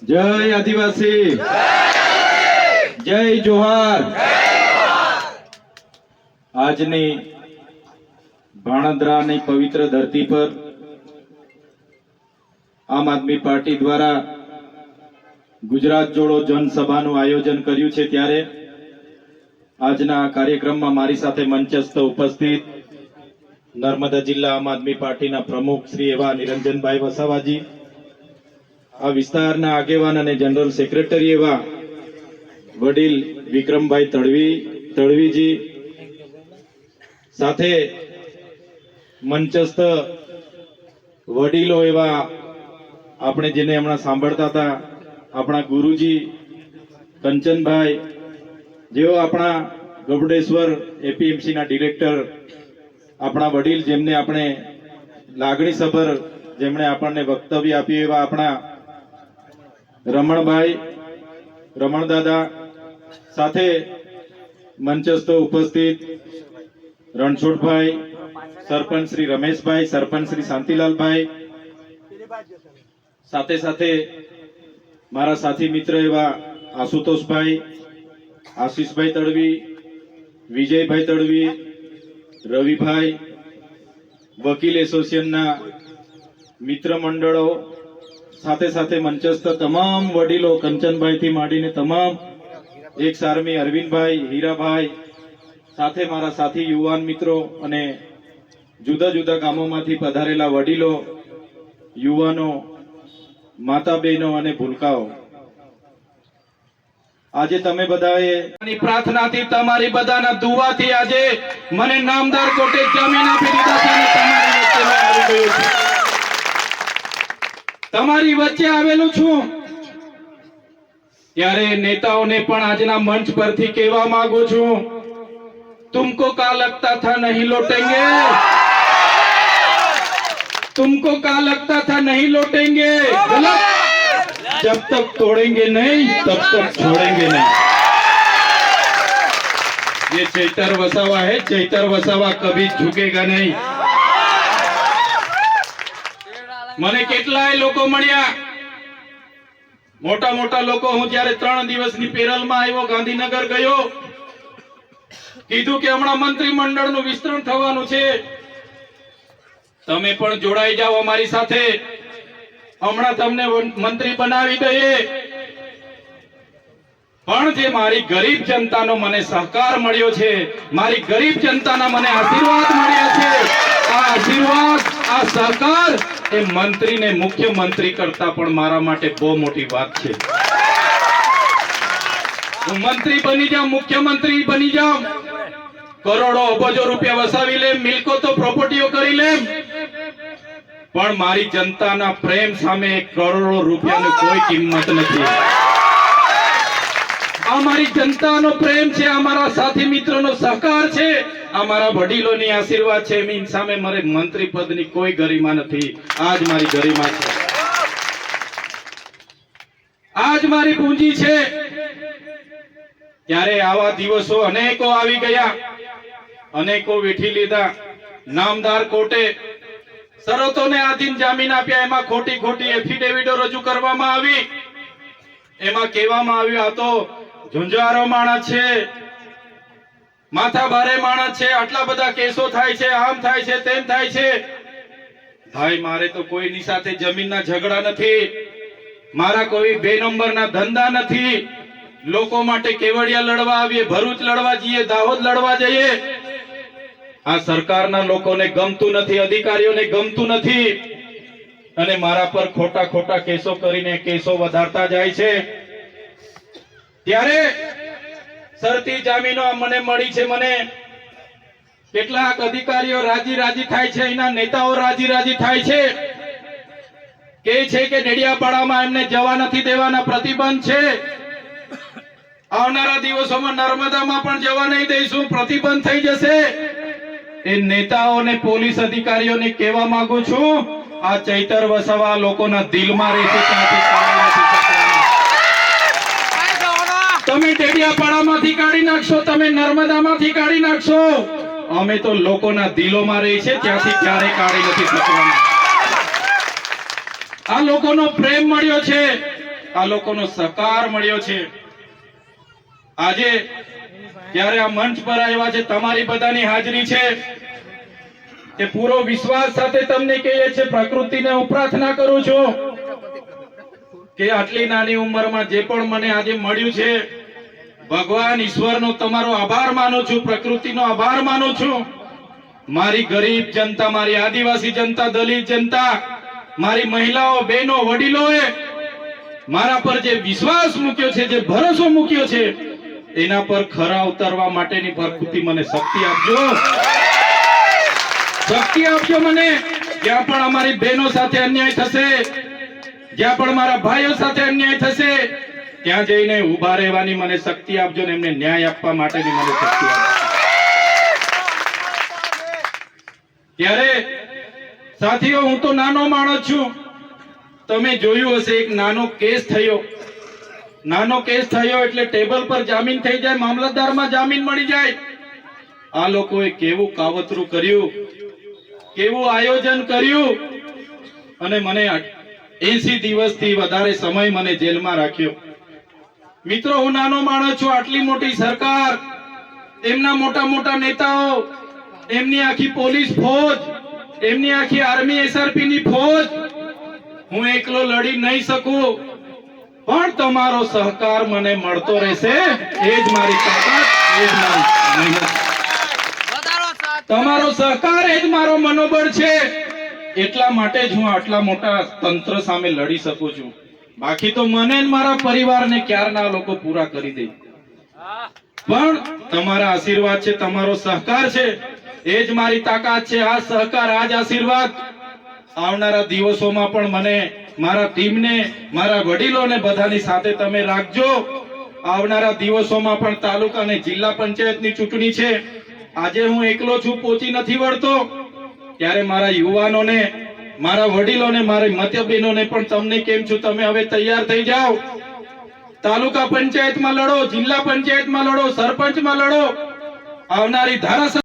જય આદિવાસી, જય જોહાર। આજની ભાણદરાની પવિત્ર ધરતી પર આમ આદમી પાર્ટી દ્વારા ગુજરાત જોડો જનસભાનું આયોજન કર્યું છે, ત્યારે આજના કાર્યક્રમમાં મારી સાથે મંચસ્થ ઉપસ્થિત નર્મદા જિલ્લા આમ આદમી પાર્ટીના પ્રમુખ શ્રી એવા નિરંજનભાઈ વસાવાજી, આ વિસ્તારના આગેવાન અને જનરલ સેક્રેટરી એવા વડીલ વિક્રમભાઈ તળવીજી, સાથે મંચસ્થ વડીલો એવા આપણે જેને હમણાં સાંભળતા હતા આપણા ગુરુજી કંચનભાઈ, જેઓ આપણા ગબડેશ્વર એપીએમસી ના ડિરેક્ટર, આપણા વડીલ જેમને આપણે લાગણીસભર જેમણે આપણને વક્તવ્ય આપ્યું એવા આપણા રમણદાદા, સાથે મંચસ્થ ઉપસ્થિત રણછોડભાઈ, સરપંચ શ્રી રમેશભાઈ, સરપંચ શ્રી શાંતિલાલભાઈ, સાથે સાથે મારા સાથી મિત્ર એવા આશુતોષભાઈ, આશીષભાઈ તડવી, વિજયભાઈ તડવી, રવિભાઈ, વકીલ એસોસિએશનના મિત્ર મંડળો, સાથે સાથે મંચસ્થ તમામ વડીલો કંચનભાઈ થી માંડીને તમામ એક સારમી અરવિંદભાઈ, હીરાભાઈ, સાથે મારા સાથી યુવાન મિત્રો અને જુદા જુદા ગામોમાંથી પધારેલા વડીલો, યુવાનો, માતા બહેનો અને ભૂલકાઓ, આજે તમે બધાએ પ્રાર્થનાથી, તમારી બધાના દુઆથી આજે મને નામદાર કોર્ટે જામીન આપી દીધા છે અને તમારી વચ્ચે આવેલું છું। ત્યારે નેતાઓને પણ આજના મંચ પરથી કહેવા માંગુ છું, तुमको क्या लगता था नहीं लौटेंगे, तुमको क्या लगता था नहीं लौटेंगे, गलत। जब तक तोड़ेंगे नहीं तब तक छोड़ेंगे नहीं। ये चैतर वसावा है, चैतर वसावा कभी झुकेगा नहीं। મને કેટલાય લોકો મળ્યા, મોટા મોટા લોકો। હું જ્યારે 3 દિવસની પેરલમાં આવ્યો, ગાંધીનગર ગયો, કીધું કે હમણાં મંત્રીમંડળનું વિસ્તરણ થવાનું છે, તમે પણ જોડાઈ જાઓ અમારી સાથે, હમણાં તમને મંત્રી બનાવી દઈએ। પણ જે મારી ગરીબ જનતાનો મને સહકાર મળ્યો છે, મારી ગરીબ જનતાના મને આશીર્વાદ મળ્યા છે, આ આશીર્વાદ, આ સહકાર એ મંત્રીને મુખ્યમંત્રી કરતા પણ મારા માટે બહુ મોટી વાત છે। હું મંત્રી બની જાઉં, મુખ્યમંત્રી બની જાઉં, કરોડો અબજો રૂપિયા વસાવી લે, મિલકતો પ્રોપર્ટીઓ કરી લે, પણ મારી જનતાના પ્રેમ સામે કરોડો રૂપિયાની કોઈ કિંમત નથી। આ મારી જનતાનો પ્રેમ છે, અમારા સાથી મિત્રોનો સહકાર છે, અમારા વડીલોની આશીર્વાદ છે, એની સામે મારે મંત્રી પદની કોઈ ગરિમા નથી। આજ મારી ગરિમા છે, આજ મારી પૂંજી છે। ત્યારે આવા દિવસો અનેકો આવી ગયા, અનેકો વેઠી લીધા। નામદાર કોર્ટે શરતોને આધીન જામીન આપ્યા, એમાં ખોટી ખોટી એફિડેવિટો રજૂ કરવામાં આવી, એમાં કહેવામાં આવ્યું આ તો ઝુંઝારો માણસ છે, માથા ભારે માણસ છે, આટલા બધા કેસો થાય છે, આમ થાય છે, તેમ થાય છે। ભાઈ, મારે તો કોઈની સાથે જમીનના ઝઘડા નથી, મારા કોઈ 2 નંબરના ધંધા નથી। લોકો માટે કેવડિયા લડવા આવીએ, ભરૂચ લડવા જઈએ, દાહોદ લડવા જઈએ। આ સરકારના લોકોને ગમતું નથી, અધિકારીઓને ગમતું નથી, અને મારા પર ખોટા ખોટા કેસો કરીને કેસો વધારતા જાય છે। ત્યારે શરતી જામીનો મને મળી છે, મને કેટલાક અધિકારીઓ રાજી થાય છે, એના નેતાઓ રાજી થાય છે, કે છે કે ડેડિયાપાડામાં એમને જવા નથી દેવાના, પ્રતિબંધ છે, આવનારા દિવસોમાં નર્મદામાં પણ જવા નહીં દઈશું, પ્રતિબંધ થઈ જશે। એ નેતાઓને, પોલીસ અધિકારીઓને કહેવા માંગુ છું, આ ચૈતર વસાવા લોકોના દિલમાં રહેશે, તમે ડેડિયાપાડામાંથી કાઢી નાખશો, તમે નર્મદામાંથી કાઢી નાખશો, અમે તો લોકોના દિલોમાં રહી છે, ત્યાંથી ક્યારેય કાઢી નથી શકવાના। આ લોકોનો પ્રેમ મળ્યો છે, આ લોકોનો સહકાર મળ્યો છે. આજે જ્યારે આ મંચ પર આવ્યા છે, તમારી બધાની હાજરી છે, તે પૂરો વિશ્વાસ સાથે તમને કહીએ છે, પ્રકૃતિને હું પ્રાર્થના કરું છું કે આટલી નાની ઉંમરમાં જે પણ મને આજે મળ્યું છે, ભગવાન ઈશ્વરનો તમારો આભાર માનું છું, પ્રકૃતિનો આભાર માનું છું. મારી ગરીબ જનતા, મારી આદિવાસી જનતા, દલિત જનતા, મારી મહિલાઓ, બહેનો, વડીલોએ મારા પર જે વિશ્વાસ મૂક્યો છે, જે ભરોસો મૂક્યો છે, એના પર ખરા ઉતરવા માટેની પ્રકૃતિ મને શક્તિ આપજો. શક્તિ આપજો મને. જ્યાં પણ અમારી બહેનો સાથે અન્યાય થશે, જ્યાં પણ મારા ભાઈઓ સાથે અન્યાય થશે, ત્યાં જઈને ઉભા રહેવાની મને શક્તિ આપજો ને એમને ન્યાય આપવા માટેની મને શક્તિ આપજો. ત્યારે સાથીઓ, હું તો નાનો માણસ છું. તમે જોયું હશે, એક નાનો કેસ થયો. નાનો કેસ થયો એટલે ટેબલ પર જામીન થઈ જાય, મામલતદારમાં જામીન મળી જાય. આ લોકોએ કેવું કાવતરું કર્યું, કેવું આયોજન કર્યું, અને મને 80 દિવસથી વધારે સમય મને જેલમાં રાખ્યો. મિત્રો, હું નાનો માણસ છું. આટલી મોટી સરકાર, એમના મોટા મોટા નેતાઓ, એમની આખી પોલીસ ફોજ, એમની આખી આર્મી એસઆરપી ની ફોજ, હું એકલો લડી નહીં શકું. પણ તમારો સહકાર મને મળતો રહેશે. એ જ મારી તાકાત, એ જ મારી મહેનત. તમારો સહકાર એ જ મારો મનોબળ છે. એટલા માટે જ હું આટલા મોટા તંત્ર સામે લડી શકું છું. બાકી તો મને ને મારા પરિવારને ક્યારના લોકો પૂરા કરી દે. પણ તમારા આશીર્વાદ છે, તમારો સહકાર છે, એ જ મારી તાકાત છે. આ સહકાર, આ જ આશીર્વાદ આવનારા દિવસોમાં પણ મને, મારા ટીમને, મારા વડીલોને બધાની સાથે તમે રાખજો. આવનારા દિવસોમાં પણ તાલુકા અને જિલ્લા પંચાયતની ચૂંટણી છે. આજે હું એકલો છું, પહોંચી નથી વળતો. ત્યારે મારા યુવાનોને, મારા વડીલોને, મારી મતબેનોને પણ તમને કેમ છું, તમે હવે તૈયાર થઈ જાઓ. તાલુકા પંચાયતમાં લડો, જિલ્લા પંચાયતમાં લડો, સરપંચમાં લડો. આવનારી ધારાસભ્ય